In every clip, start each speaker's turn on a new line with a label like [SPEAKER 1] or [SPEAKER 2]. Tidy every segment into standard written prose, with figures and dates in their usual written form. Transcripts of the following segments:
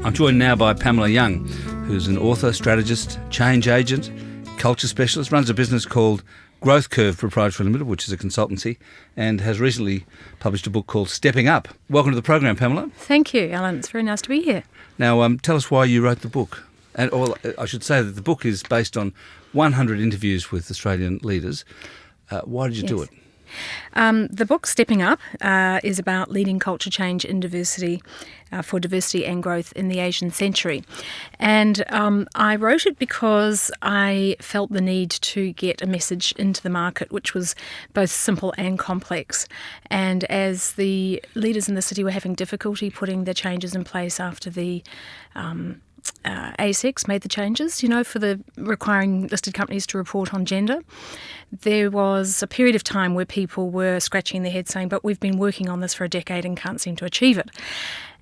[SPEAKER 1] I'm joined now by Pamela Young, who's an author, strategist, change agent, culture specialist, runs a business called Growth Curve Proprietary Limited, which is a consultancy, and has recently published a book called Stepping Up. Welcome to the program, Pamela.
[SPEAKER 2] Thank you, Alan. It's very nice to be here.
[SPEAKER 1] Now, tell us why you wrote the book. And I should say that the book is based on 100 interviews with Australian leaders. Why did you do it?
[SPEAKER 2] The book, Stepping Up, is about leading culture change in diversity for diversity and growth in the Asian century. And I wrote it because I felt the need to get a message into the market which was both simple and complex. And as the leaders in the city were having difficulty putting the changes in place after the ASX made the changes, for the requiring listed companies to report on gender, there was a period of time where people were scratching their heads saying, but we've been working on this for a decade and can't seem to achieve it.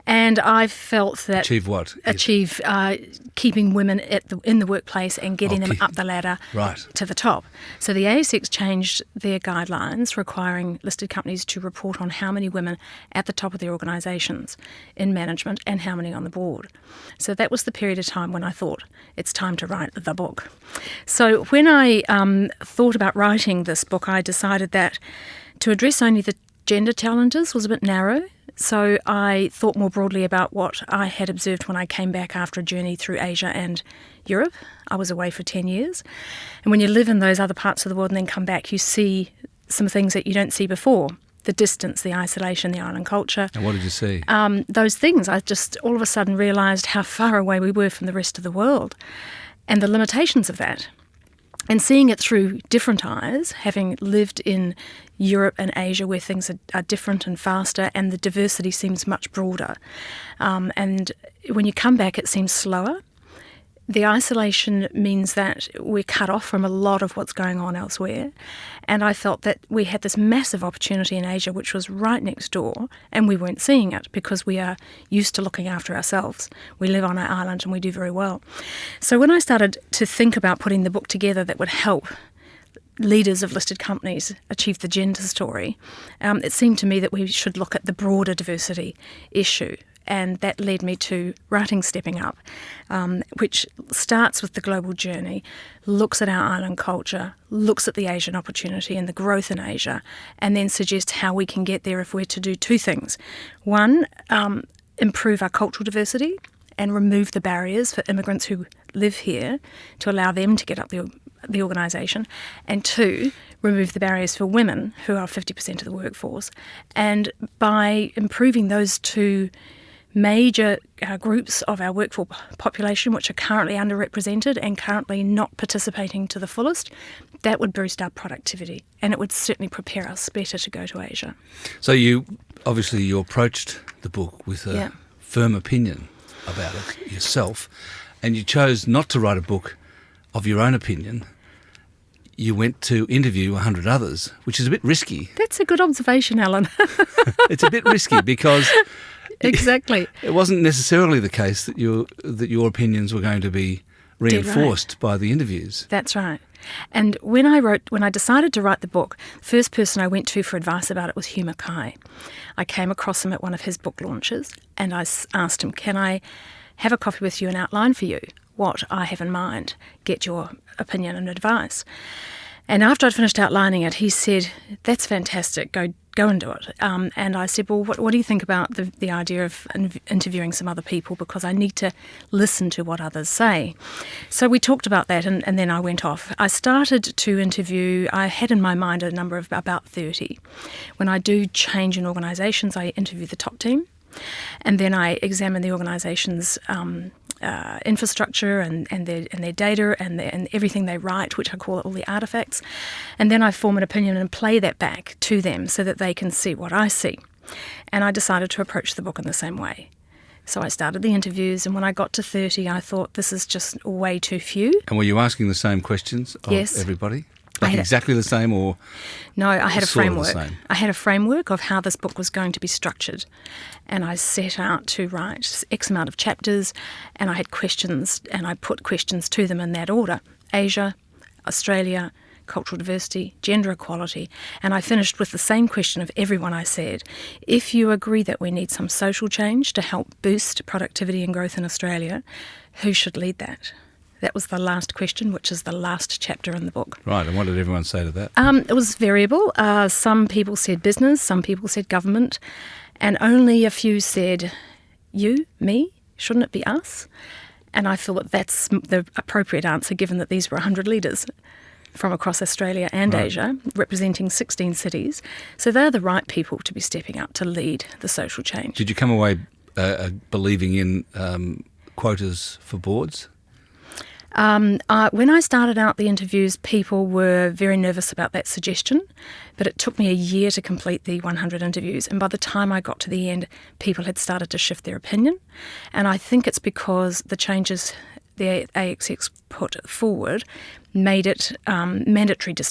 [SPEAKER 2] And I felt that...
[SPEAKER 1] Achieve what?
[SPEAKER 2] Achieve keeping women in the workplace and getting them up the ladder to the top. So the ASX changed their guidelines requiring listed companies to report on how many women at the top of their organisations in management and how many on the board. So that was the period of time when I thought it's time to write the book. So when I thought about writing this book, I decided that to address only the gender challenges was a bit narrow. So I thought more broadly about what I had observed when I came back after a journey through Asia and Europe. I was away for 10 years. And when you live in those other parts of the world and then come back, you see some things that you don't see before. The distance, the isolation, the island culture.
[SPEAKER 1] And what did you see?
[SPEAKER 2] Those things. I just all of a sudden realised how far away we were from the rest of the world and the limitations of that. And seeing it through different eyes, having lived in Europe and Asia where things are different and faster and the diversity seems much broader. And when you come back, it seems slower. The isolation means that we're cut off from a lot of what's going on elsewhere. And I felt that we had this massive opportunity in Asia, which was right next door, and we weren't seeing it because we are used to looking after ourselves. We live on our island and we do very well. So when I started to think about putting the book together that would help leaders of listed companies achieve the gender story, it seemed to me that we should look at the broader diversity issue. And that led me to writing Stepping Up, which starts with the global journey, looks at our island culture, looks at the Asian opportunity and the growth in Asia, and then suggests how we can get there if we're to do two things. One, improve our cultural diversity and remove the barriers for immigrants who live here to allow them to get up the organisation. And two, remove the barriers for women who are 50% of the workforce. And by improving those two major groups of our workforce population which are currently underrepresented and currently not participating to the fullest, that would boost our productivity and it would certainly prepare us better to go to Asia.
[SPEAKER 1] So you approached the book with a firm opinion about it yourself, and you chose not to write a book of your own opinion. You went to interview 100 others, which is a bit risky.
[SPEAKER 2] That's a good observation, Alan.
[SPEAKER 1] It's a bit risky because...
[SPEAKER 2] Exactly.
[SPEAKER 1] It wasn't necessarily the case that your opinions were going to be reinforced by the interviews.
[SPEAKER 2] That's right. And when I decided to write the book, the first person I went to for advice about it was Hugh Mackay. I came across him at one of his book launches and I asked him, can I have a coffee with you and outline for you what I have in mind, get your opinion and advice? And after I'd finished outlining it, he said, that's fantastic, go and do it. And I said, well, what do you think about the idea of interviewing some other people, because I need to listen to what others say. So we talked about that and then I went off. I started to interview, I had in my mind a number of about 30. When I do change in organisations, I interview the top team and then I examine the organisation's infrastructure and their data and everything they write, which I call all the artefacts, and then I form an opinion and play that back to them so that they can see what I see. And I decided to approach the book in the same way. So I started the interviews, and when I got to 30, I thought this is just way too few.
[SPEAKER 1] And were you asking the same questions of everybody? Like exactly the same, or
[SPEAKER 2] no? I had a framework.
[SPEAKER 1] I
[SPEAKER 2] had a framework of how this book was going to be structured, and I set out to write X amount of chapters, and I had questions, and I put questions to them in that order: Asia, Australia, cultural diversity, gender equality, and I finished with the same question of everyone I said. If you agree that we need some social change to help boost productivity and growth in Australia, who should lead that? That was the last question, which is the last chapter in the book.
[SPEAKER 1] Right, and what did everyone say to that?
[SPEAKER 2] It was variable. Some people said business, some people said government, and only a few said, you, me, shouldn't it be us? And I feel that that's the appropriate answer, given that these were 100 leaders from across Australia and Asia, representing 16 cities. So they're the right people to be stepping up to lead the social change.
[SPEAKER 1] Did you come away believing in quotas for boards?
[SPEAKER 2] When I started out the interviews, people were very nervous about that suggestion, but it took me a year to complete the 100 interviews, and by the time I got to the end, people had started to shift their opinion, and I think it's because the changes the AXX put forward made it mandatory to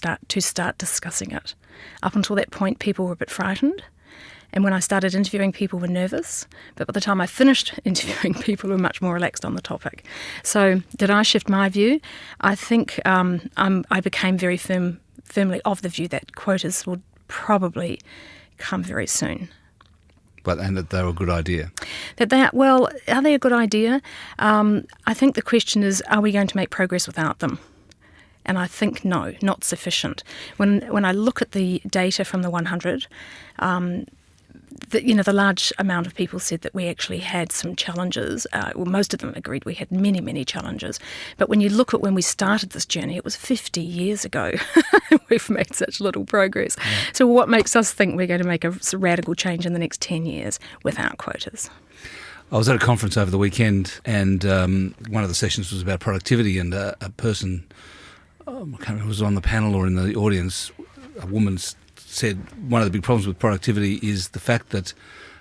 [SPEAKER 2] start discussing it. Up until that point, people were a bit frightened. And when I started interviewing, people were nervous. But by the time I finished interviewing, people were much more relaxed on the topic. So did I shift my view? I think I became very firmly of the view that quotas would probably come very soon.
[SPEAKER 1] And that they were a good idea?
[SPEAKER 2] Are they a good idea? I think the question is, are we going to make progress without them? And I think no, not sufficient. When I look at the data from the 100, the large amount of people said that we actually had some challenges. Most of them agreed we had many, many challenges. But when you look at when we started this journey, it was 50 years ago. We've made such little progress. Yeah. So what makes us think we're going to make a radical change in the next 10 years without quotas?
[SPEAKER 1] I was at a conference over the weekend, and one of the sessions was about productivity, and a person, I can't remember, was on the panel or in the audience, a woman said one of the big problems with productivity is the fact that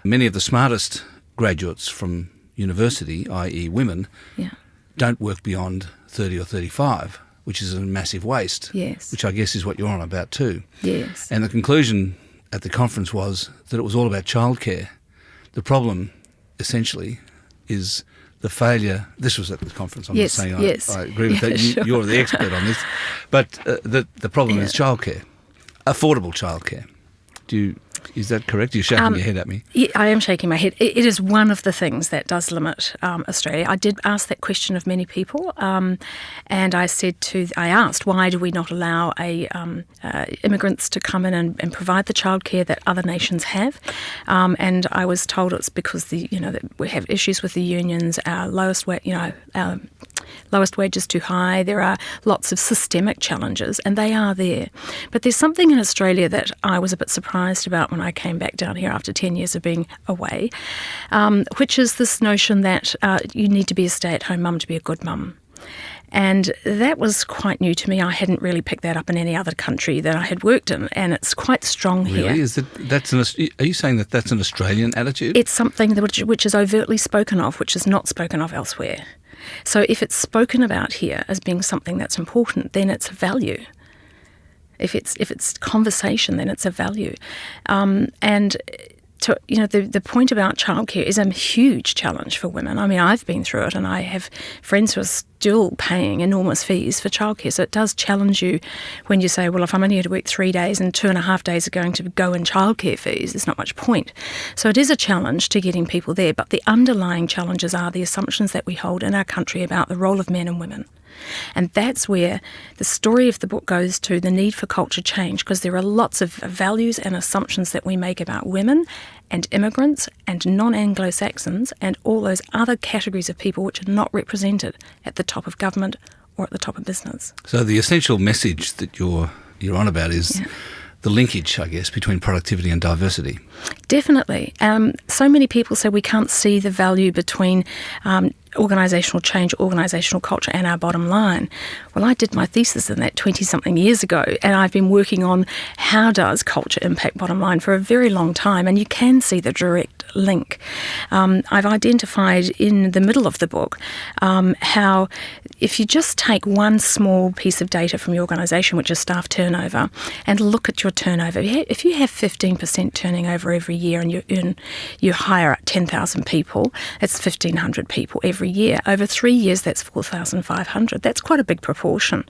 [SPEAKER 1] many of the smartest graduates from university, i.e. women, don't work beyond 30 or 35, which is a massive waste, which I guess is what you're on about too.
[SPEAKER 2] Yes.
[SPEAKER 1] And the conclusion at the conference was that it was all about childcare. The problem, essentially, is the failure. This was at the conference. I'm not saying I agree with that.
[SPEAKER 2] Sure.
[SPEAKER 1] You're the expert on this. But the problem is childcare. Affordable childcare. Is that correct? You're shaking your head at me.
[SPEAKER 2] Yeah, I am shaking my head. It is one of the things that does limit Australia. I did ask that question of many people, and I asked, why do we not allow immigrants to come in and provide the childcare that other nations have? And I was told it's because that we have issues with the unions. Our lowest wage is too high. There are lots of systemic challenges, and they are there. But there's something in Australia that I was a bit surprised about when I came back down here after 10 years of being away, which is this notion that you need to be a stay-at-home mum to be a good mum. And that was quite new to me. I hadn't really picked that up in any other country that I had worked in, and it's quite strong here.
[SPEAKER 1] Really? Are you saying that that's an Australian attitude?
[SPEAKER 2] It's something which is overtly spoken of, which is not spoken of elsewhere. So if it's spoken about here as being something that's important, then it's a value. If it's conversation, then it's a value. The point about childcare is a huge challenge for women. I mean, I've been through it, and I have friends who are still paying enormous fees for childcare. So it does challenge you when you say, well, if I'm only going to work 3 days and 2.5 days are going to go in childcare fees, there's not much point. So it is a challenge to getting people there. But the underlying challenges are the assumptions that we hold in our country about the role of men and women. And that's where the story of the book goes to, the need for culture change, because there are lots of values and assumptions that we make about women and immigrants and non-Anglo-Saxons and all those other categories of people which are not represented at the top of government or at the top of business. So
[SPEAKER 1] the essential message that you're on about is the linkage, I guess, between productivity and diversity. Definitely. So many people say we can't see the value between organisational change, organisational culture and our bottom line. Well, I did my thesis in that 20-something years ago, and I've been working on how does culture impact bottom line for a very long time, and you can see the direct
[SPEAKER 2] link. I've identified in the middle of the book how if you just take one small piece of data from your organisation, which is staff turnover, and look at your turnover, if you have 15% turning over every year and you hire 10,000 people, that's 1,500 people every year. Over 3 years, that's 4,500. That's quite a big proportion.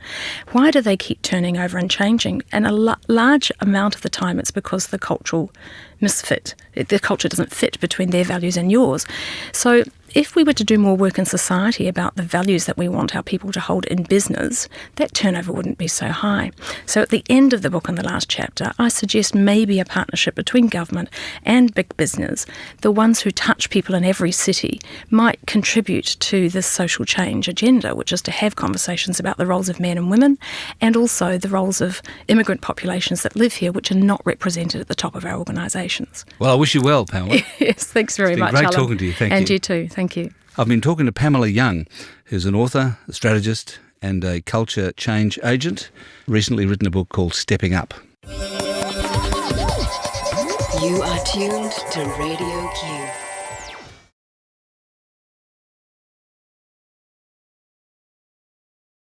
[SPEAKER 2] Why do they keep turning over and changing? And a large amount of the time it's because the cultural misfit. The culture doesn't fit between their values and yours. So if we were to do more work in society about the values that we want our people to hold in business, that turnover wouldn't be so high. So at the end of the book, in the last chapter, I suggest maybe a partnership between government and big business. The ones who touch people in every city might contribute to this social change agenda, which is to have conversations about the roles of men and women and also the roles of immigrant populations that live here, which are not represented at the top of our organisations.
[SPEAKER 1] Well, I wish you well, Pamela.
[SPEAKER 2] Yes, thanks very much,
[SPEAKER 1] Alan.
[SPEAKER 2] Alan.
[SPEAKER 1] Great talking to you. Thank you.
[SPEAKER 2] And you too. Thank you.
[SPEAKER 1] I've been talking to Pamela Young, who's an author, a strategist and a culture change agent, recently written a book called Stepping Up.
[SPEAKER 3] You are tuned to Radio Q.